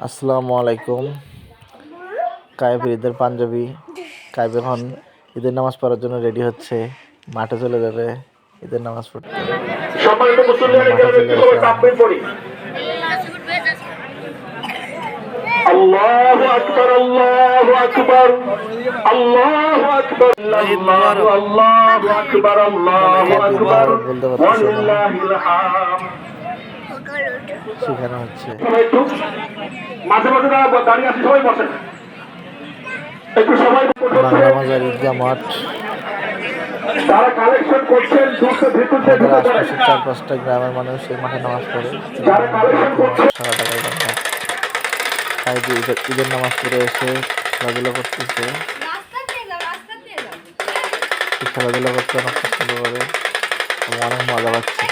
আসসালামু আলাইকুম। কায়েব ঈদের পাঞ্জাবি। কায়েব এখন ঈদের নামাজ পড়ার জন্য রেডি হচ্ছে, মাঠে চলে যাবে ঈদের নামাজ পড়তে। সম্মানিত মুসলিম মাঠে চলে আসলাম। আল্লাহু আকবার, আল্লাহু আকবার, আল্লাহু আকবার, আল্লাহু আকবার, আল্লাহু আকবার, বলতে পারতেছে না, ওয়ালিল্লাহিল হামদ। শেখানো হচ্ছে। মাঝে মাঝে দাঁড়িয়ে আছে, সবাই বসেন একটু। সবাই বাংলা বাজার ঈদগাহ মাঠ। তারা কালেকশন করছেন আমাদের আশপাশের 4-5টা গ্রামের মানুষ এই মাঠে নামাজ পড়ে। তাই ঈদের নামাজ পড়ে এসে খেলাধুলা করতেছে। খেলাধুলা করতে অনেক পছন্দ করে, অনেক মজা পাচ্ছে।